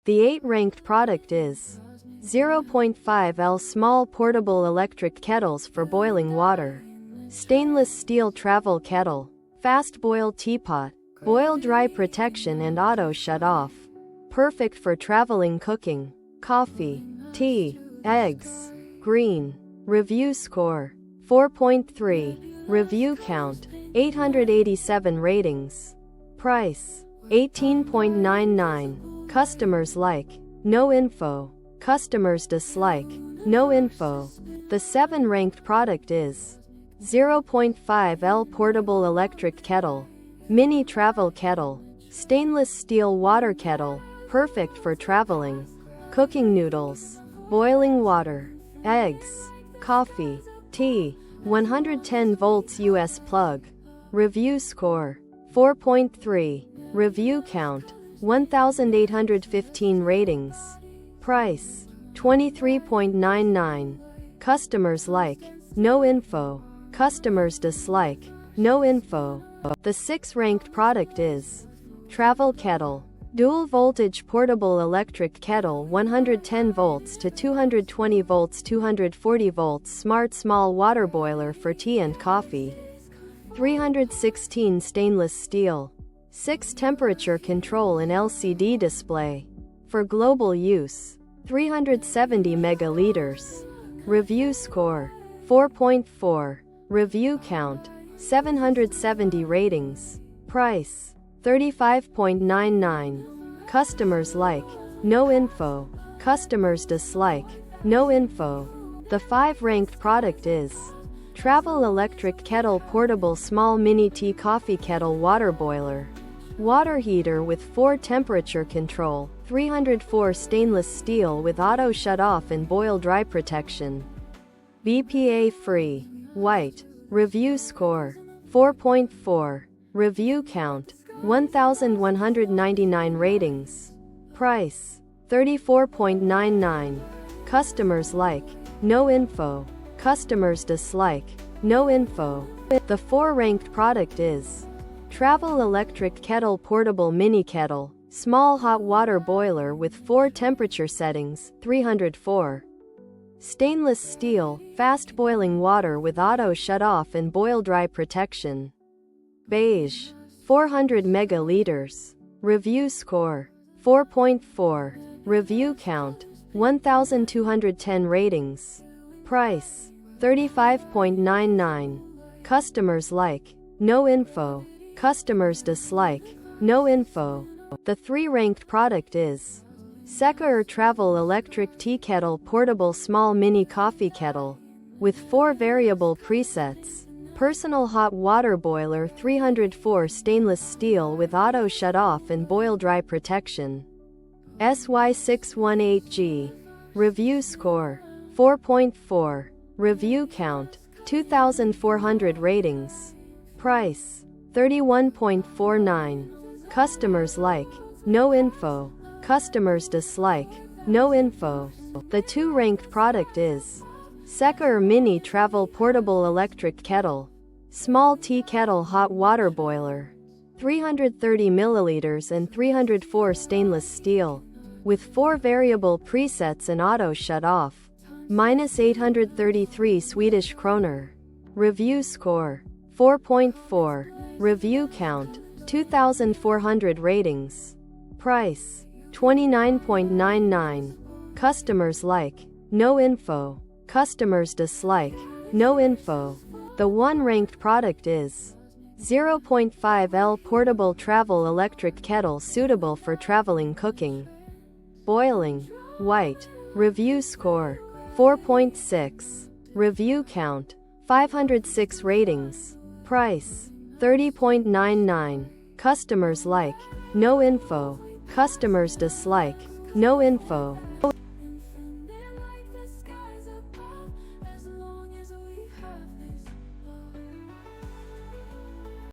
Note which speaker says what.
Speaker 1: The 8th ranked product is 0.5 L small portable electric kettles for boiling water. Stainless steel travel kettle. Fast boil teapot. Boil dry protection and auto shut off. Perfect for traveling cooking. Coffee, tea, eggs. Green. Review score 4.3. Review count 887 ratings. Price $18.99. Customers like. No info. Customers dislike. No info. The 7th ranked product is 0.5 L portable electric kettle. Mini travel kettle. Stainless steel water kettle. Perfect for traveling. Cooking noodles. Boiling water. Eggs. Coffee. Tea. 110 volts US plug. Review score 4.3. Review count 1,815 ratings. Price $23.99. Customers like. No info. Customers dislike. No info. The 6th ranked product is Travel Kettle. Dual voltage portable electric kettle 110 volts to 220 volts 240 volts smart small water boiler for tea and coffee. 316 stainless steel. 6 temperature control and LCD display. For global use. 370 megaliters. Review score 4.4. Review count 770 ratings. Price $35.99. Customers like. No info. Customers dislike. No info. The 5th ranked product is Travel Electric Kettle Portable Small Mini Tea Coffee Kettle Water Boiler. Water heater with 4 temperature control, 304 stainless steel with auto shut off and boil dry protection. BPA free. White. Review score 4.4. Review count 1,199 ratings. Price $34.99. Customers like. No info. Customers dislike. No info. The 4th ranked product is Travel Electric Kettle Portable Mini Kettle. Small hot water boiler with 4 temperature settings, 304. Stainless steel, fast boiling water with auto shut off and boil dry protection. Beige. 400 megaliters. Review score 4.4. Review count 1,210 ratings. Price $35.99. Customers like. No info. Customers dislike. No info. The 3rd ranked product is Secker Travel Electric Tea Kettle Portable Small Mini Coffee Kettle. With 4 variable presets. Personal hot water boiler 304 stainless steel with auto shut off and boil dry protection. SY618G. Review score 4.4. Review count 2,400 ratings. Price $31.49. Customers like. No info. Customers dislike. No info. The 2nd ranked product is Secker Mini Travel Portable Electric Kettle. Small tea kettle hot water boiler. 330 milliliters and 304 stainless steel. With 4 variable presets and auto shut off. -833 Swedish kroner. Review score 4.4. Review count 2,400 ratings. Price $29.99. Customers like. No info. Customers dislike. No info. The 1st ranked product is 0.5 L portable travel electric kettle suitable for traveling cooking. Boiling. White. Review score 4.6. Review count 506 ratings. Price $30.99. Customers like. No info. Customers dislike. No info.